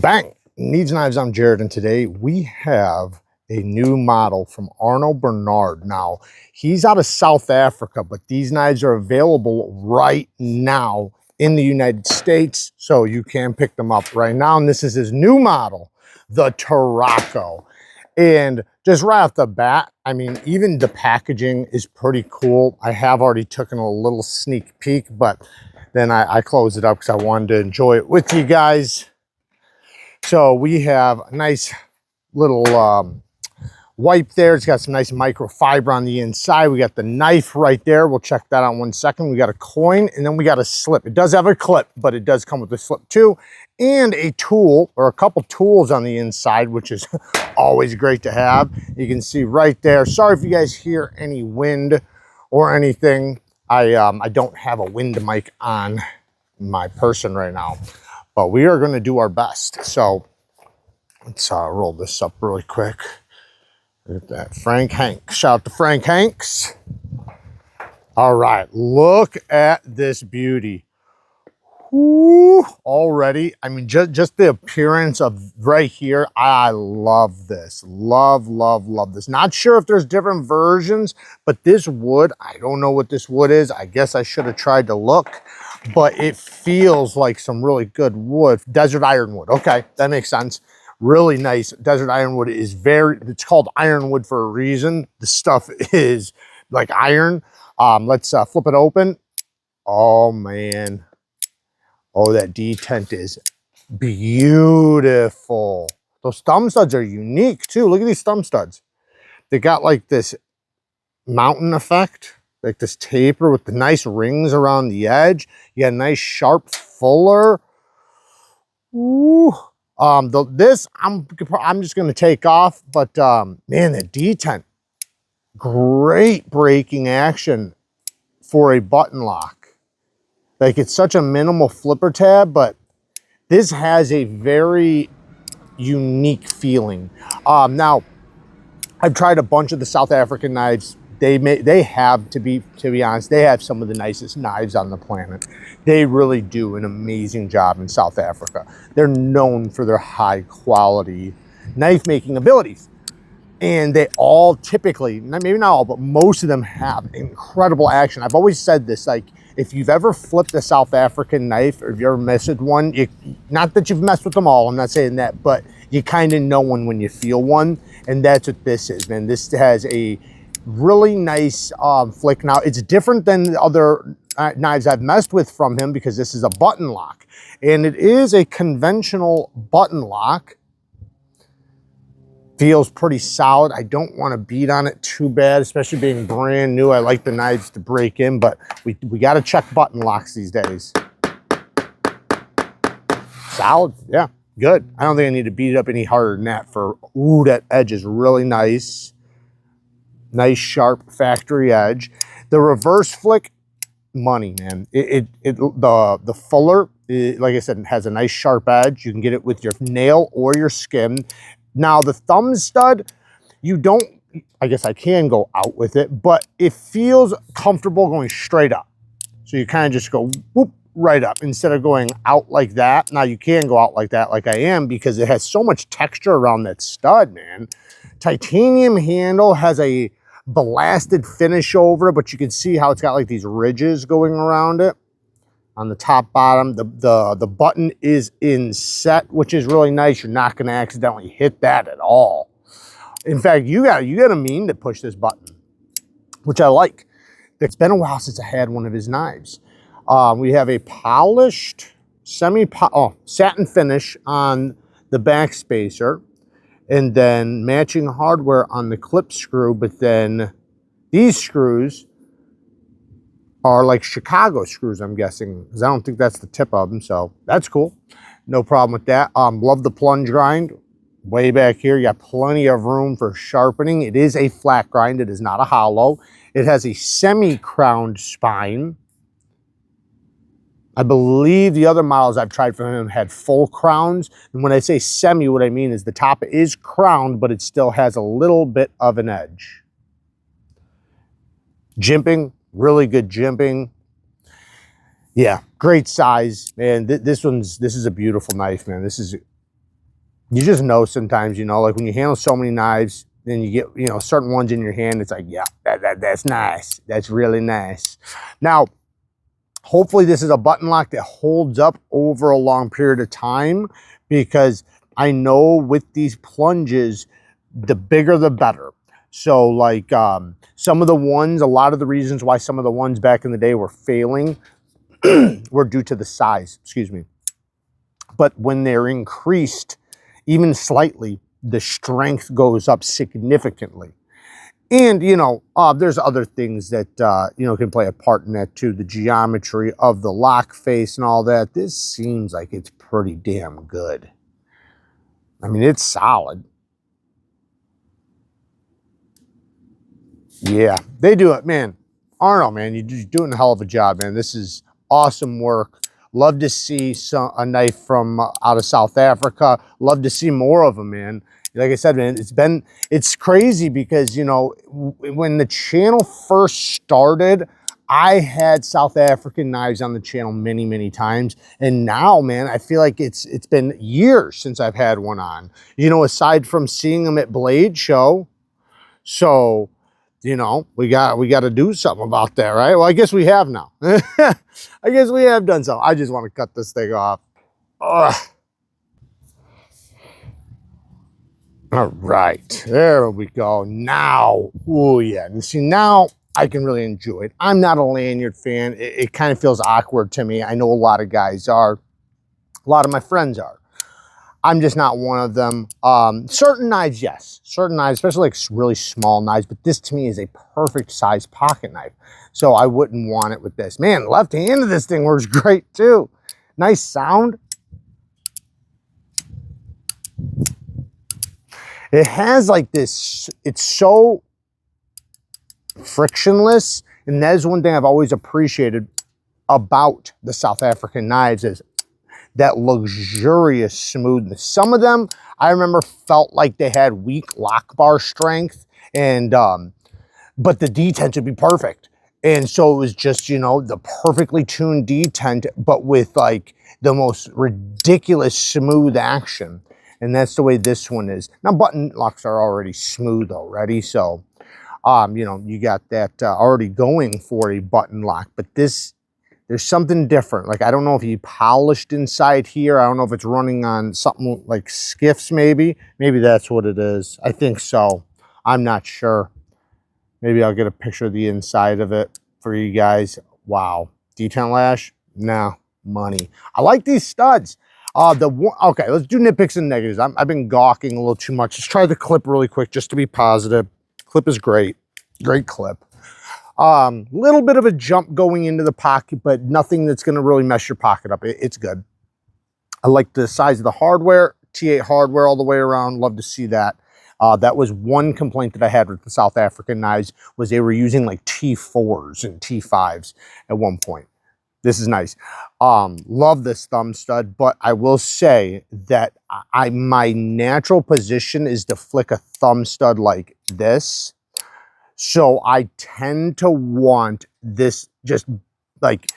Bang! Neeves Knives, I'm Jared, and today we have a new model from Arno Bernard. Now, he's out of South Africa, but these knives are available right now in the United States, so you can pick them up right now. And this is his new model, the TURACO. And just right off the bat, I mean, even the packaging is pretty cool. I have already taken a little sneak peek, but then I closed it up because I wanted to enjoy it with you guys. So we have a nice little wipe there. It's got some nice microfiber on the inside. We got the knife right there. We'll check that out in 1 second. We got a coin, and then we got a slip. It does have a clip, but it does come with a slip too. And a tool, or a couple tools on the inside, which is always great to have. You can see right there. Sorry if you guys hear any wind or anything. I don't have a wind mic on my person right now, but we are going to do our best. So let's roll this up really quick. Look at that. Frank Hanks. Shout out to Frank Hanks. All right. Look at this beauty. Woo, already. I mean, just the appearance of right here. I love this. Love, love, love this. Not sure if there's different versions, but this wood, I don't know what this wood is. I guess I should have tried to look, but it feels like some really good wood. Desert ironwood. Okay, that makes sense. Really nice. Desert ironwood is it's called ironwood for a reason. The stuff is like iron. Let's flip it open. Oh, man. Oh, that detent is beautiful. Those thumb studs are unique too. Look at these thumb studs. They got like this mountain effect, like this taper with the nice rings around the edge. You got a nice sharp fuller. Ooh. This I'm just gonna take off, but man, the detent, great braking action for a button lock. Like, it's such a minimal flipper tab, but this has a very unique feeling. Now, I've tried a bunch of the South African knives. They have, to be honest, they have some of the nicest knives on the planet. They really do an amazing job in South Africa. They're known for their high quality knife making abilities. And they all typically, maybe not all, but most of them have incredible action. I've always said this, like, if you've ever flipped a South African knife, or if you ever messed with one, not that you've messed with them all, I'm not saying that, but you kind of know one when you feel one. And that's what this is, man. This has a really nice flick. Now, it's different than the other knives I've messed with from him, because this is a button lock. And it is a conventional button lock. Feels pretty solid. I don't want to beat on it too bad, especially being brand new. I like the knives to break in, but we got to check button locks these days. Solid, yeah, good. I don't think I need to beat it up any harder than that. Ooh, that edge is really nice. Nice sharp factory edge. The reverse flick, money, man. The fuller, like I said, it has a nice sharp edge. You can get it with your nail or your skim. Now, the thumb stud, I guess I can go out with it, but it feels comfortable going straight up. So you kind of just go whoop, right up instead of going out like that. Now, you can go out like that, like I am, because it has so much texture around that stud, man. Titanium handle has a blasted finish over it, but you can see how it's got like these ridges going around it. On the top bottom, the button is in set, which is really nice. You're not going to accidentally hit that at all. In fact, you got to mean to push this button, which I like. It's been a while since I had one of his knives. We have a polished satin finish on the back spacer, and then matching hardware on the clip screw. But then these screws are like Chicago screws, I'm guessing, because I don't think that's the tip of them, so that's cool. No problem with that. Love the plunge grind. Way back here, you got plenty of room for sharpening. It is a flat grind. It is not a hollow. It has a semi-crowned spine. I believe the other models I've tried from him had full crowns. And when I say semi, what I mean is the top is crowned, but it still has a little bit of an edge. Jimping. Really good jimping. Yeah, great size, man. This is a beautiful knife, man. This is You just know sometimes, you know, like when you handle so many knives, then you get, you know, certain ones in your hand, it's like, yeah, that's nice. That's really nice. Now, hopefully this is a button lock that holds up over a long period of time, because I know with these plunges, the bigger the better. So like some of the ones, a lot of the reasons why some of the ones back in the day were failing were due to the size, excuse me. But when they're increased, even slightly, the strength goes up significantly. And, you know, there's other things that, you know, can play a part in that too. The geometry of the lock face and all that. This seems like it's pretty damn good. I mean, it's solid. Yeah, they do it, man. Arno, man, you're doing a hell of a job, man. This is awesome work. Love to see a knife from out of South Africa. Love to see more of them, man. Like I said, man, it's crazy because, you know, when the channel first started, I had South African knives on the channel many, many times. And now, man, I feel like it's been years since I've had one on, you know, aside from seeing them at Blade Show. So, you know, we got to do something about that, right? Well, I guess we have now. I guess we have done so. I just want to cut this thing off. Ugh. All right, there we go. Now, oh yeah, and see, now I can really enjoy it. I'm not a lanyard fan. It kind of feels awkward to me. I know a lot of guys are. A lot of my friends are. I'm just not one of them. Certain knives, yes. Certain knives, especially like really small knives, but this to me is a perfect size pocket knife. So I wouldn't want it with this. Man, left hand of this thing works great too. Nice sound. It has like this, it's so frictionless. And that is one thing I've always appreciated about the South African knives, is that luxurious smoothness. Some of them I remember felt like they had weak lock bar strength, and but the detent would be perfect. And so it was just, you know, the perfectly tuned detent, but with like the most ridiculous smooth action. And that's the way this one is. Now button locks are already smooth already, so you know, you got that already going for a button lock. But this, there's something different. Like, I don't know if he polished inside here. I don't know if it's running on something like skiffs, maybe. Maybe that's what it is. I think so. I'm not sure. Maybe I'll get a picture of the inside of it for you guys. Wow. Detent lash? No. Money. I like these studs. Okay, let's do nitpicks and negatives. I've been gawking a little too much. Let's try the clip really quick just to be positive. Clip is great. Great clip. Little bit of a jump going into the pocket, but nothing that's going to really mess your pocket up. It's good. I like the size of the hardware, T8 hardware all the way around. Love to see that. That was one complaint that I had with the South African knives, was they were using like T4s and T5s at one point. This is nice. Love this thumb stud, but I will say that my natural position is to flick a thumb stud like this. So I tend to want this, just like,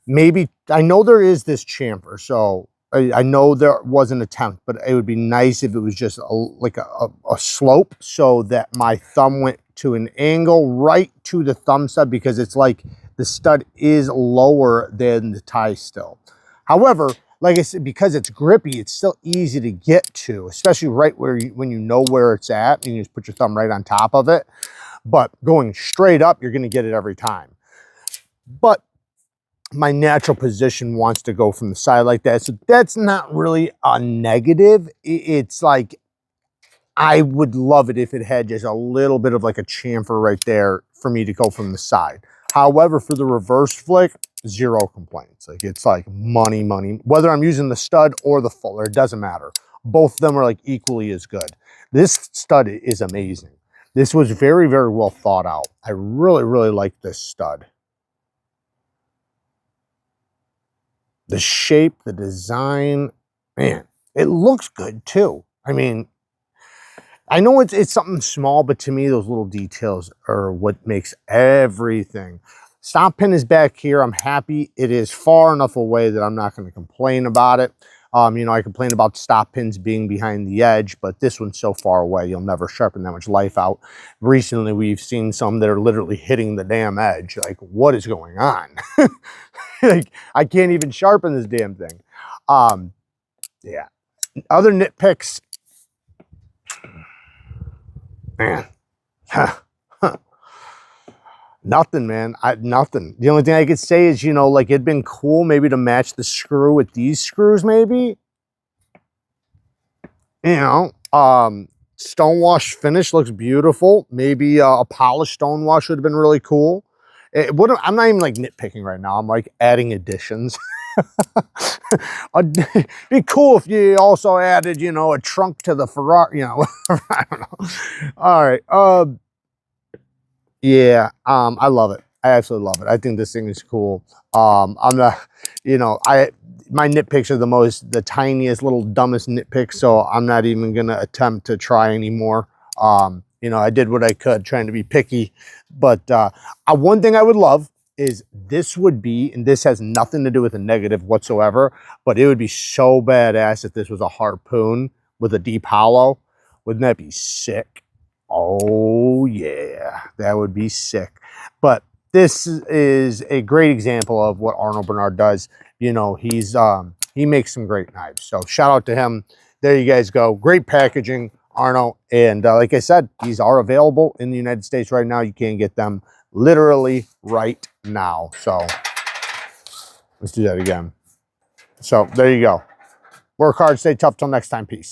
maybe, I know there is this chamfer, so I know there was an attempt, but it would be nice if it was just like a slope, so that my thumb went to an angle right to the thumb stud, because it's like the stud is lower than the tie still. However, like I said, because it's grippy, it's still easy to get to, especially right where when you know where it's at, and you just put your thumb right on top of it. But going straight up, you're going to get it every time. But my natural position wants to go from the side like that. So that's not really a negative. It's like, I would love it if it had just a little bit of like a chamfer right there for me to go from the side. However, for the reverse flick, zero complaints. Like, it's like money, money. Whether I'm using the stud or the fuller, it doesn't matter. Both of them are like equally as good. This stud is amazing. This was very, very well thought out. I really, really like this stud. The shape, the design, man, it looks good too. I mean, I know it's something small, but to me, those little details are what makes everything. Stop pin is back here. I'm happy. It is far enough away that I'm not going to complain about it. You know, I complain about stop pins being behind the edge, but this one's so far away, you'll never sharpen that much life out. Recently, we've seen some that are literally hitting the damn edge. Like, what is going on? Like, I can't even sharpen this damn thing. Yeah. Other nitpicks. Man. Nothing, man. Nothing. The only thing I could say is, you know, like, it'd been cool maybe to match the screw with these screws, maybe. You know, stonewash finish looks beautiful. Maybe a polished stonewash would have been really cool. I'm not even like nitpicking right now. I'm like adding additions. Be cool if you also added, you know, a trunk to the Ferrari, you know. I don't know. All right. Yeah, I love it. I absolutely love it. I think this thing is cool. I'm not, you know, my nitpicks are the tiniest, little dumbest nitpicks, so I'm not even gonna attempt to try anymore. You know, I did what I could, trying to be picky, but one thing I would love is this would be, and this has nothing to do with a negative whatsoever, but it would be so badass if this was a harpoon with a deep hollow. Wouldn't that be sick? Oh yeah, that would be sick. But this is a great example of what Arno Bernard does. You know, he makes some great knives. So shout out to him. There you guys go. Great packaging, Arno. And like I said, these are available in the United States right now. You can get them literally right now. So let's do that again. So there you go. Work hard, stay tough. Till next time. Peace.